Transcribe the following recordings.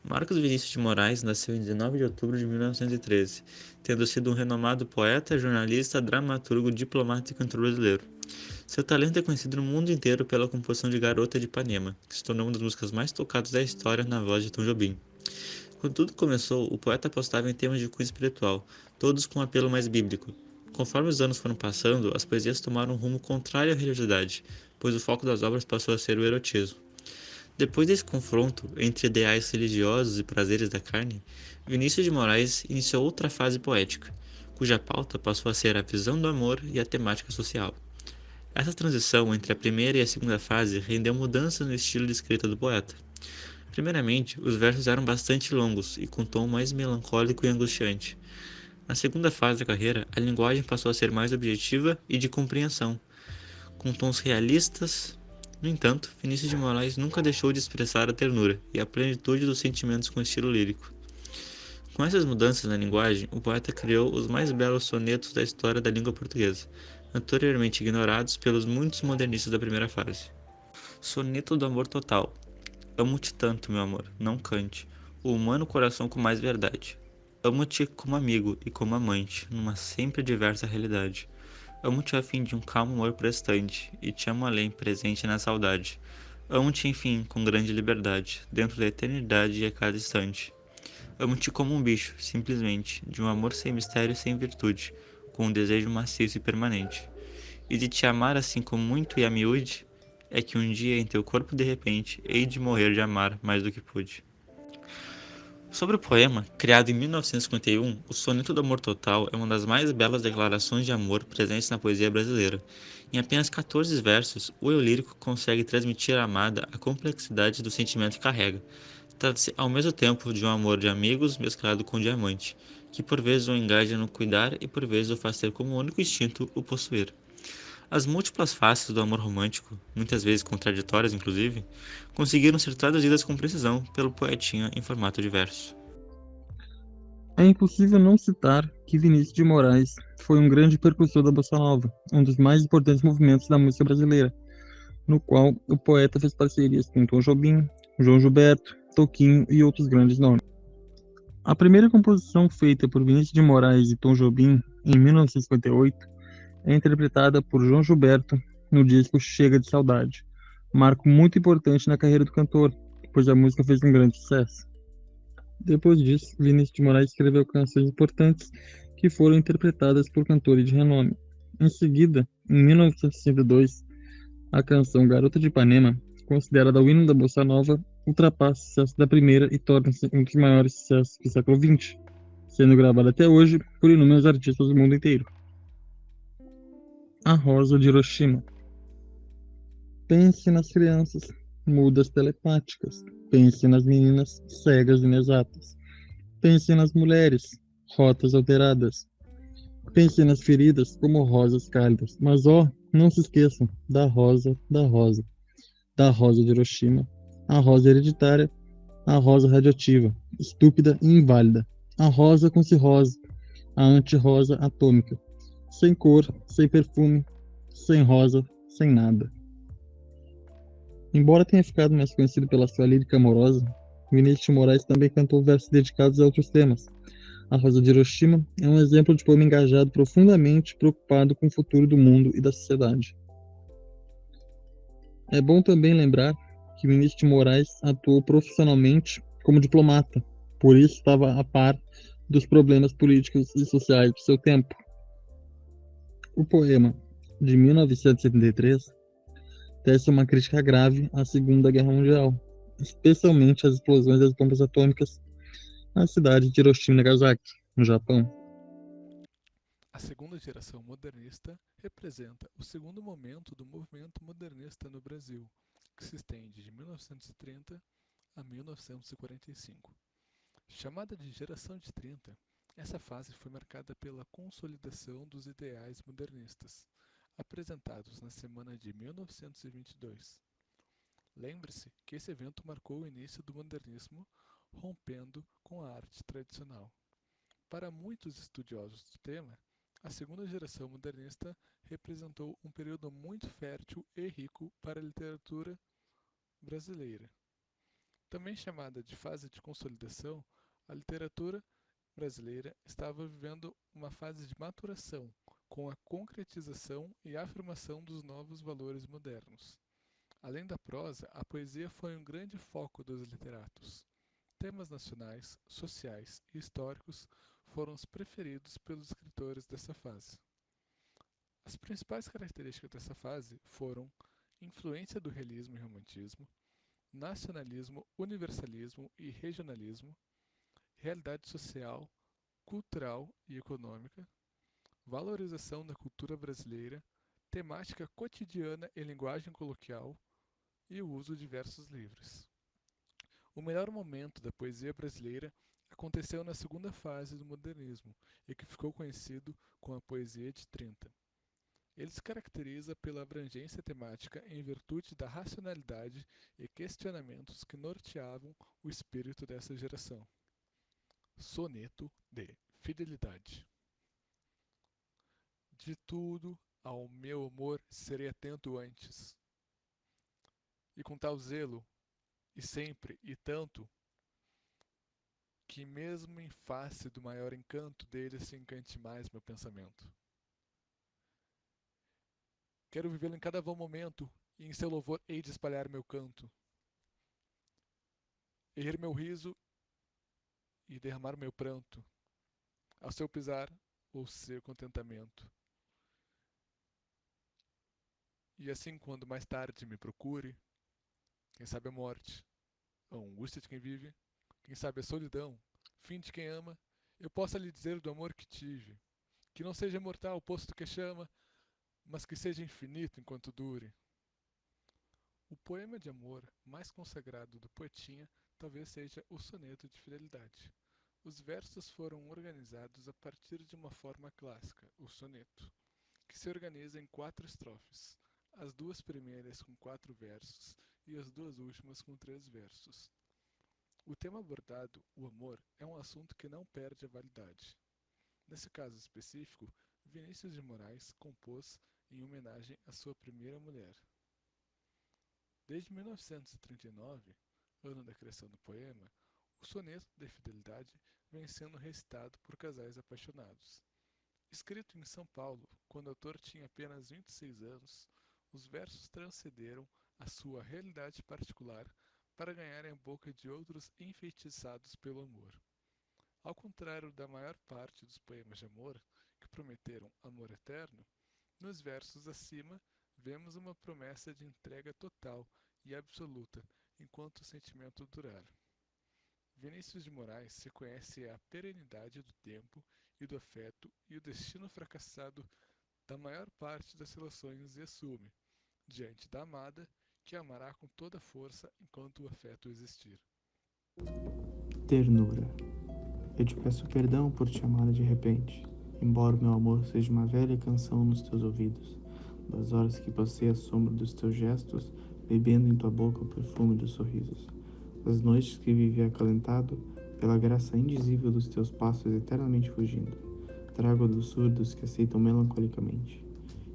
Marcos Vinícius de Moraes nasceu em 19 de outubro de 1913, tendo sido um renomado poeta, jornalista, dramaturgo, diplomata e cantor brasileiro. Seu talento é conhecido no mundo inteiro pela composição de Garota de Ipanema, que se tornou uma das músicas mais tocadas da história na voz de Tom Jobim. Quando tudo começou, o poeta apostava em temas de cunho espiritual, todos com um apelo mais bíblico. Conforme os anos foram passando, as poesias tomaram um rumo contrário à religiosidade, pois o foco das obras passou a ser o erotismo. Depois desse confronto entre ideais religiosos e prazeres da carne, Vinícius de Moraes iniciou outra fase poética, cuja pauta passou a ser a visão do amor e a temática social. Essa transição entre a primeira e a segunda fase rendeu mudanças no estilo de escrita do poeta. Primeiramente, os versos eram bastante longos e com tom mais melancólico e angustiante. Na segunda fase da carreira, a linguagem passou a ser mais objetiva e de compreensão, com tons realistas. No entanto, Vinícius de Moraes nunca deixou de expressar a ternura e a plenitude dos sentimentos com estilo lírico. Com essas mudanças na linguagem, o poeta criou os mais belos sonetos da história da língua portuguesa, anteriormente ignorados pelos muitos modernistas da primeira fase. Soneto do Amor Total. Amo-te tanto, meu amor, não cante, o humano coração com mais verdade. Amo-te como amigo e como amante, numa sempre diversa realidade. Amo-te a fim de um calmo amor prestante, e te amo além, presente na saudade. Amo-te, enfim, com grande liberdade, dentro da eternidade e a cada instante. Amo-te como um bicho, simplesmente, de um amor sem mistério e sem virtude, com um desejo maciço e permanente. E de te amar assim com muito e a miúde, é que um dia em teu corpo de repente hei de morrer de amar mais do que pude. Sobre o poema, criado em 1951, o Soneto do Amor Total é uma das mais belas declarações de amor presentes na poesia brasileira. Em apenas 14 versos, o eu lírico consegue transmitir à amada a complexidade do sentimento que carrega. Trata-se ao mesmo tempo de um amor de amigos mesclado com diamante, que por vezes o engaja no cuidar e por vezes o faz ter como único instinto o possuir. As múltiplas faces do amor romântico, muitas vezes contraditórias inclusive, conseguiram ser traduzidas com precisão pelo poetinha em formato de verso. É impossível não citar que Vinícius de Moraes foi um grande percussor da bossa nova, um dos mais importantes movimentos da música brasileira, no qual o poeta fez parcerias com Tom Jobim, João Gilberto, Toquinho e outros grandes nomes. A primeira composição feita por Vinícius de Moraes e Tom Jobim, em 1958, é interpretada por João Gilberto no disco Chega de Saudade, marco muito importante na carreira do cantor, pois a música fez um grande sucesso. Depois disso, Vinícius de Moraes escreveu canções importantes que foram interpretadas por cantores de renome. Em seguida, em 1962, a canção Garota de Ipanema, considerada o hino da bossa nova, ultrapassa o sucesso da primeira e torna-se um dos maiores sucessos do século XX, sendo gravada até hoje por inúmeros artistas do mundo inteiro. A Rosa de Hiroshima. Pense nas crianças, mudas telepáticas. Pense nas meninas cegas inexatas. Pense nas mulheres, rotas alteradas. Pense nas feridas como rosas cálidas. Mas, ó, não se esqueçam da rosa, da rosa. Da rosa de Hiroshima. A rosa hereditária, a rosa radioativa, estúpida e inválida. A rosa com cirrose, a anti-rosa atômica. Sem cor, sem perfume, sem rosa, sem nada. Embora tenha ficado mais conhecido pela sua lírica amorosa, Vinícius de Moraes também cantou versos dedicados a outros temas. A Rosa de Hiroshima é um exemplo de poema engajado profundamente preocupado com o futuro do mundo e da sociedade. É bom também lembrar que Vinícius de Moraes atuou profissionalmente como diplomata, por isso estava a par dos problemas políticos e sociais do seu tempo. O poema, de 1973, tece uma crítica grave à Segunda Guerra Mundial, especialmente às explosões das bombas atômicas na cidade de Hiroshima e Nagasaki, no Japão. A segunda geração modernista representa o segundo momento do movimento modernista no Brasil, que se estende de 1930 a 1945. Chamada de Geração de 30, essa fase foi marcada pela consolidação dos ideais modernistas, apresentados na semana de 1922. Lembre-se que esse evento marcou o início do modernismo, rompendo com a arte tradicional. Para muitos estudiosos do tema, a segunda geração modernista representou um período muito fértil e rico para a literatura brasileira. Também chamada de fase de consolidação, a literatura brasileira estava vivendo uma fase de maturação, com a concretização e afirmação dos novos valores modernos. Além da prosa, a poesia foi um grande foco dos literatos. Temas nacionais, sociais e históricos foram os preferidos pelos escritores dessa fase. As principais características dessa fase foram influência do realismo e romantismo, nacionalismo, universalismo e regionalismo, realidade social, cultural e econômica, valorização da cultura brasileira, temática cotidiana e linguagem coloquial e o uso de versos livres. O melhor momento da poesia brasileira aconteceu na segunda fase do modernismo e que ficou conhecido como a poesia de 30. Ele se caracteriza pela abrangência temática em virtude da racionalidade e questionamentos que norteavam o espírito dessa geração. Soneto de fidelidade. De tudo ao meu amor serei atento antes, e com tal zelo, e sempre, e tanto, que mesmo em face do maior encanto dele se encante mais meu pensamento. Quero vivê-lo em cada vão momento, e em seu louvor hei de espalhar meu canto. Erguer meu riso e derramar meu pranto, ao seu pisar ou seu contentamento. E assim, quando mais tarde me procure, quem sabe a morte, a angústia de quem vive, quem sabe a solidão, fim de quem ama, eu possa lhe dizer do amor que tive, que não seja mortal, posto que chama, mas que seja infinito enquanto dure. O poema de amor mais consagrado do poetinha talvez seja o soneto de fidelidade. Os versos foram organizados a partir de uma forma clássica, o soneto, que se organiza em 4 estrofes, as 2 primeiras com 4 versos e as 2 últimas com 3 versos. O tema abordado, o amor, é um assunto que não perde a validade. Nesse caso específico, Vinícius de Moraes compôs em homenagem à sua primeira mulher. Desde 1939, ano da criação do poema, o soneto de fidelidade vem sendo recitado por casais apaixonados. Escrito em São Paulo, quando o autor tinha apenas 26 anos, os versos transcenderam a sua realidade particular para ganharem a boca de outros enfeitiçados pelo amor. Ao contrário da maior parte dos poemas de amor, que prometeram amor eterno, nos versos acima vemos uma promessa de entrega total e absoluta enquanto o sentimento durar. Vinícius de Moraes reconhece a perenidade do tempo e do afeto e o destino fracassado da maior parte das relações e assume, diante da amada, que amará com toda força enquanto o afeto existir. Ternura. Eu te peço perdão por te amar de repente, embora o meu amor seja uma velha canção nos teus ouvidos, das horas que passei à sombra dos teus gestos, bebendo em tua boca o perfume dos sorrisos, das noites que vivi acalentado pela graça indizível dos teus passos eternamente fugindo. Trago a doçura dos que aceitam melancolicamente.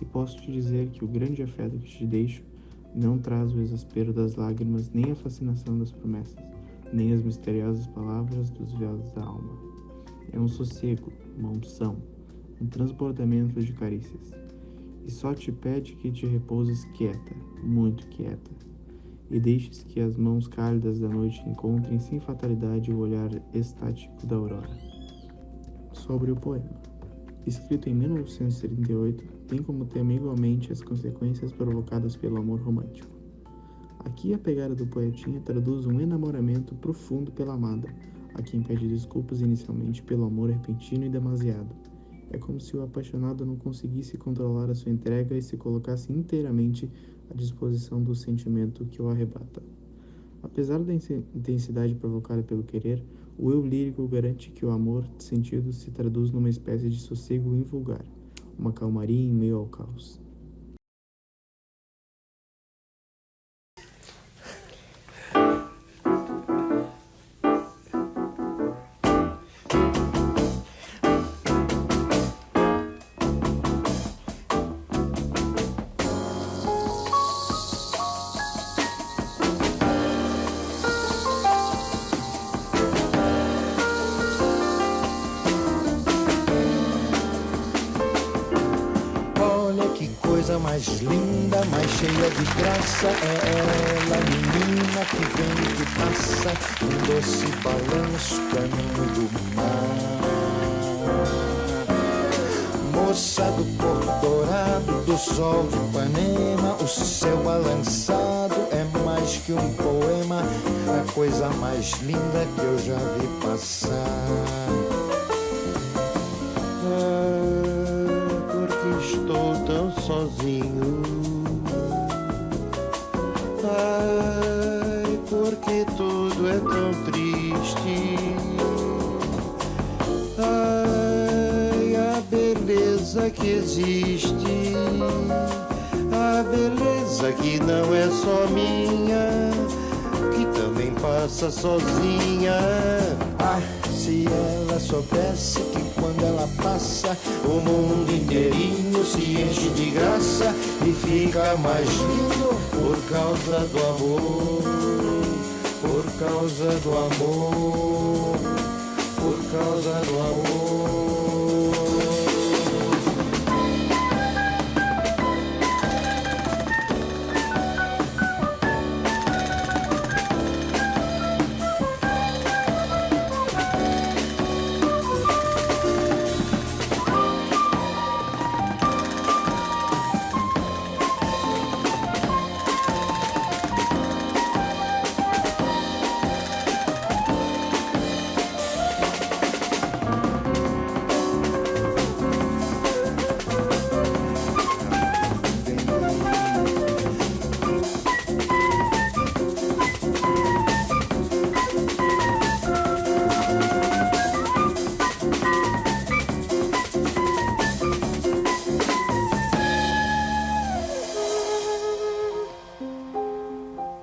E posso te dizer que o grande afeto que te deixo não traz o exaspero das lágrimas, nem a fascinação das promessas, nem as misteriosas palavras dos véus da alma. É um sossego, uma unção, um transbordamento de carícias. E só te pede que te repouses quieta, muito quieta, e deixes que as mãos cálidas da noite encontrem sem fatalidade o olhar estático da aurora. Sobre o poema. Escrito em 1938, tem como tema igualmente as consequências provocadas pelo amor romântico. Aqui a pegada do poetinha traduz um enamoramento profundo pela amada, a quem pede desculpas inicialmente pelo amor repentino e demasiado. É como se o apaixonado não conseguisse controlar a sua entrega e se colocasse inteiramente à disposição do sentimento que o arrebata. Apesar da intensidade provocada pelo querer, o eu lírico garante que o amor sentido se traduz numa espécie de sossego invulgar, uma calmaria em meio ao caos. é de graça, é ela, menina que vem e que passa, um doce balanço, caminho do mar. Moça do Porto Dourado, do sol de Ipanema, o céu balançado é mais que um poema, a coisa mais linda que eu já vi passar. Porque estou tão sozinho. Ai, porque tudo é tão triste. Ai, a beleza que existe, a beleza que não é só minha, que também passa sozinha. Ah, se ela soubesse que quando ela passa, o mundo inteirinho se enche de graça e fica mais lindo por causa do amor, por causa do amor, por causa do amor.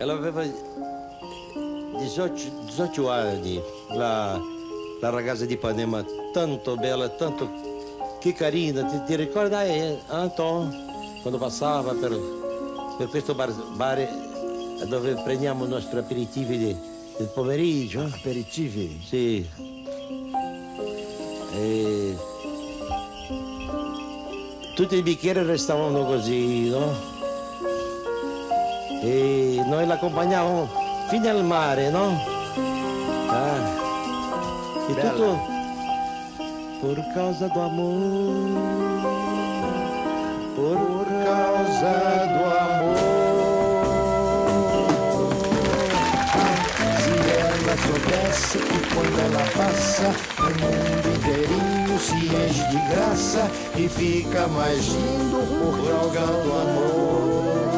Ela aveva 18 anni, la ragazza di Ipanema, tanto bella, tanto che carina. Ti ricordi, Anton, quando passava per questo bar dove prendiamo i nostri aperitivi del pomeriggio? Aperitivi? Sì. E tutti i bicchieri restavano così, no? E noi l'accompagnavamo fino al mare, no? E Bella. tutto por causa do amor, Por causa do amor. Se ela soubesse que quando ela passa, o mundo inteirinho se enche de graça e fica mais lindo por causa do amor.